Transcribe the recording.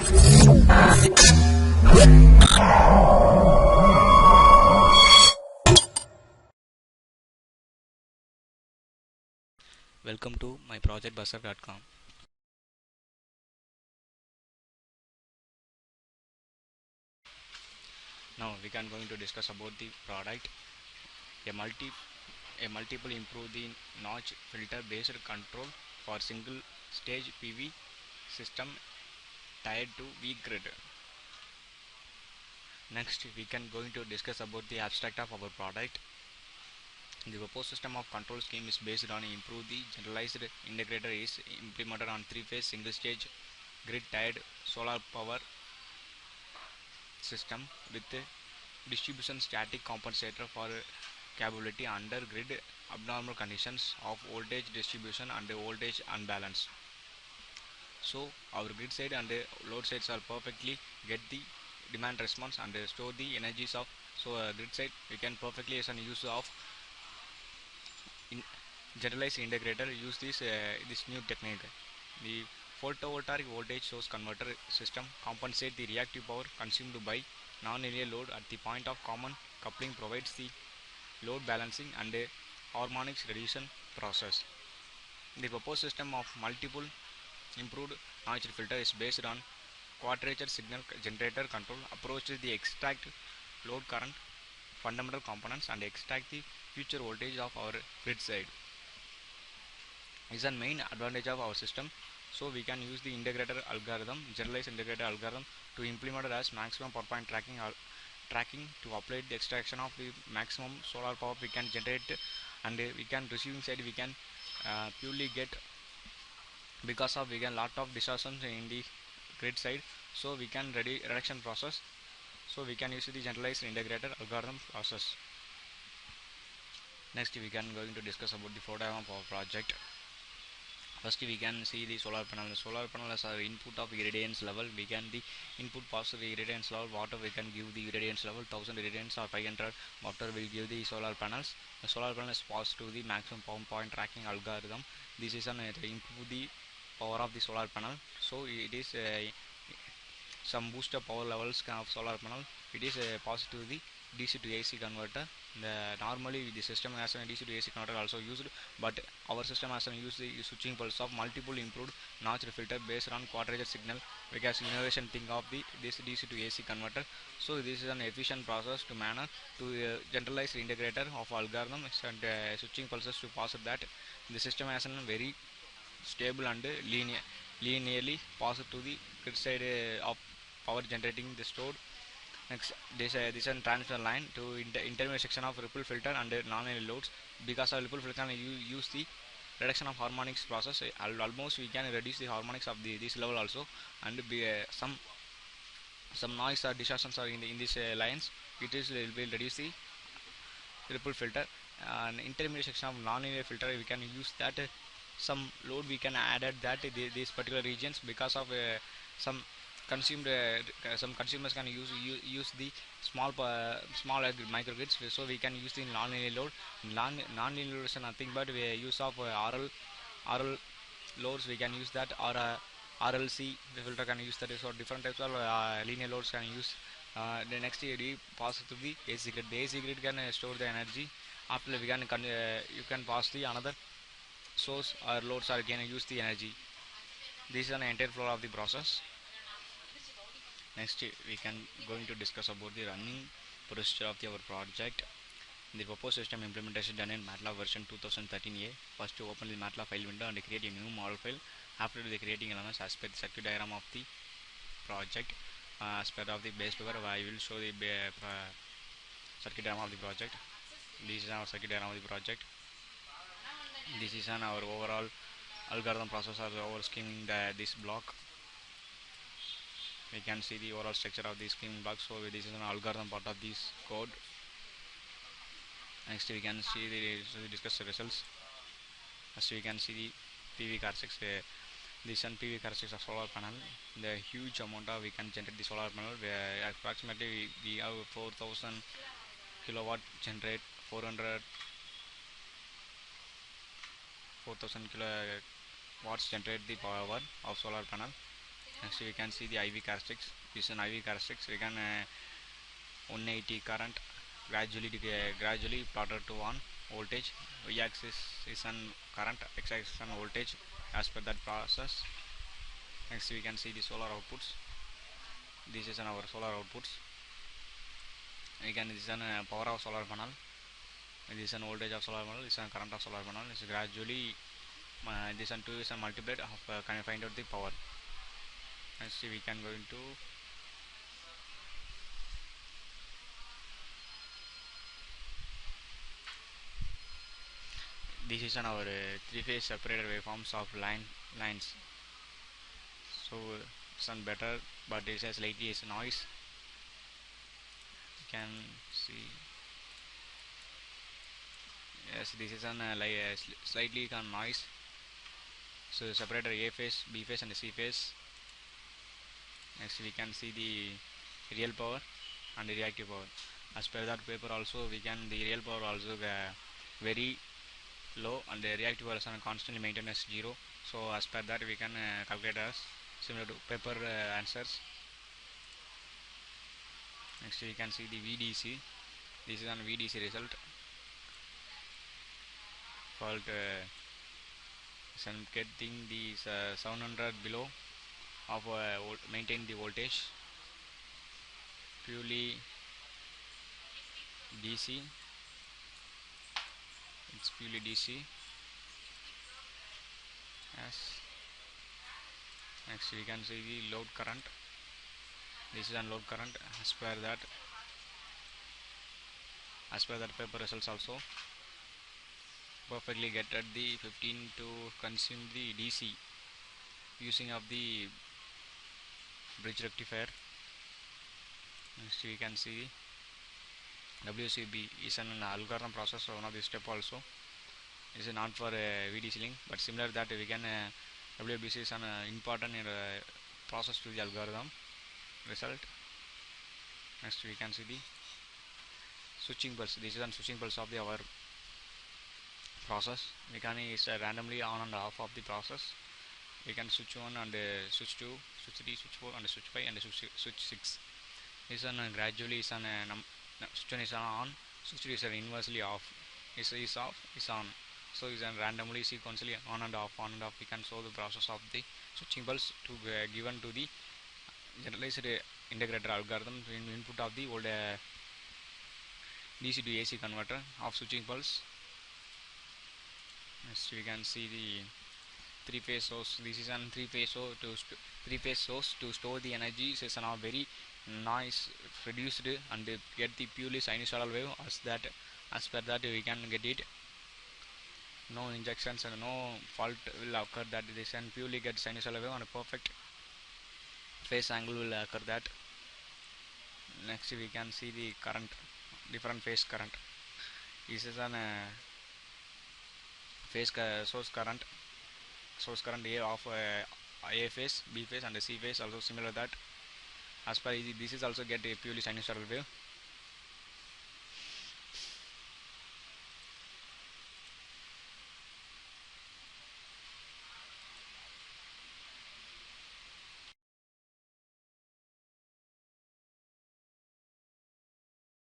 Welcome to myprojectbazaar.com. Now we can going to discuss about the product, a multiple improve the notch filter based control for single stage PV system tied to V grid. Next we can going to discuss about the abstract of our product. The proposed system of control scheme is based on improve the generalized integrator is implemented on three-phase single stage grid tied solar power system with a distribution static compensator for capability under grid abnormal conditions of voltage distribution and voltage unbalance. So our grid side and load sides are perfectly get the demand response and store the energies of. So grid side we can perfectly as an use of in generalized integrator use this new technique. The photovoltaic voltage source converter system compensate the reactive power consumed by nonlinear load at the point of common coupling provides the load balancing and harmonics reduction process. The proposed system of multiple improved noise filter is based on quadrature signal generator control approach to the extract load current fundamental components and extract the future voltage of our grid side. Is a main advantage of our system. So we can use the integrator algorithm, generalized integrator algorithm to implement it as maximum power point tracking to apply the extraction of the maximum solar power we can generate, and we can receiving side we can purely get because of we can lot of distortions in the grid side. So we can reduction process. So we can use the generalized integrator algorithm process. Next we can going to discuss about the flow diagram of our project. First we can see the solar panel. The solar panel as our input of irradiance level. We can the input positive irradiance level. Water we can give the irradiance level 1000 irradiance or 500 water will give the solar panels. The solar panel is passed to the maximum power point tracking algorithm. This is an improve the power of the solar panel. So it is some booster power levels of solar panel. It is passed to the DC to AC converter. Normally the system has a DC to AC converter also used, but our system has used the switching pulse of multiple improved notch filter based on quadrature signal because innovation thing of this DC to AC converter. So this is an efficient process to manner to generalize integrator of algorithm and switching pulses to pass that the system has a very stable and linearly pass to the grid side of power generating the stored. Next, this is a transfer line to intermediate section of ripple filter and non-linear loads. Because of ripple filter, you use the reduction of harmonics process. Almost we can reduce the harmonics of this level also, and be some noise or distortions are in these lines. It is will reduce the ripple filter. And intermediate section of non-linear filter we can use that some load we can add at that these particular regions because of some consumed some consumers can use the small microgrids. So we can use the non-linear load. Non-linear load is nothing but we use of RL loads we can use that, or RLC the filter can use that. So different types of linear loads can use. The next we pass to the AC grid. The AC grid can store the energy. After we can you can pass the another source or loads are can use the energy. This is an entire flow of the process. Next we can going to discuss about the running procedure of our project. The proposed system implementation done in MATLAB version 2013A. First to open the MATLAB file window and create a new model file. After the creating elements as per the circuit diagram of the project, as per of the base paper I will show the circuit diagram of the project. This is our circuit diagram of the project. This is our overall algorithm process or over scheming this block. We can see the overall structure of the scheming block. So this is an algorithm part of this code. Next we can see discuss the results. First we can see the PV characteristics. This one PV characteristics of solar panel. The huge amount of we can generate the solar panel. Approximately we have 4000 kilowatt generate 4000 kilowatts generate the power of solar panel. Next we can see the IV characteristics. This is an IV characteristics. We can 180 current gradually plotted to on voltage. Y-axis is on current, x-axis on voltage as per that process. Next we can see the solar outputs. This is our solar outputs. Again this is an power of solar panel. This is an voltage of solar panel. This is a current of solar panel. This is gradually this and 2 is a multiplied of can find out the power. Next we can go into this is an our three-phase separated waveforms of lines. So it's not better, but it has slightly is noise. You can see. Yes, this is an slightly noise. So separator A phase, B phase, and C phase. Next we can see the real power and the reactive power. As per that paper also, we can the real power also very low and the reactive power is constantly maintained as 0. So as per that we can calculate as similar to paper answers. Next we can see the VDC. This is an VDC result. Fault getting the 700 below of maintain the voltage. Purely DC. It's purely DC. Yes. Next we can see the load current. This is unload current as per that paper results also perfectly get at the 15 to consume the DC using of the bridge rectifier. Next we can see WCB is an algorithm process, one of the step also. This is not for VDC link, but similar that we can WBC is an important process to the algorithm result. Next we can see the switching pulse. This is a switching pulse of our process. We can is randomly on and off of the process. We can switch 1 and switch 2, switch 3, switch 4 and switch 5 and switch 6. This is gradually is an switch 1 is on, switch 2 is inversely off. Is off, is on. So is randomly sequentially on and off. We can show the process of the switching pulse to given to the generalized integrator algorithm in input of the old DC to AC converter of switching pulse. Next we can see the three-phase source. This is an three-phase source to store the energy. It is now very noise reduced and get the purely sinusoidal wave as per that we can get it. No injections and no fault will occur, that this can purely get sinusoidal wave and a perfect phase angle will occur that. Next we can see the current, different phase current. This is an phase source current A of A phase, B phase and C phase also similar that. As per this is also get a purely sinusoidal wave.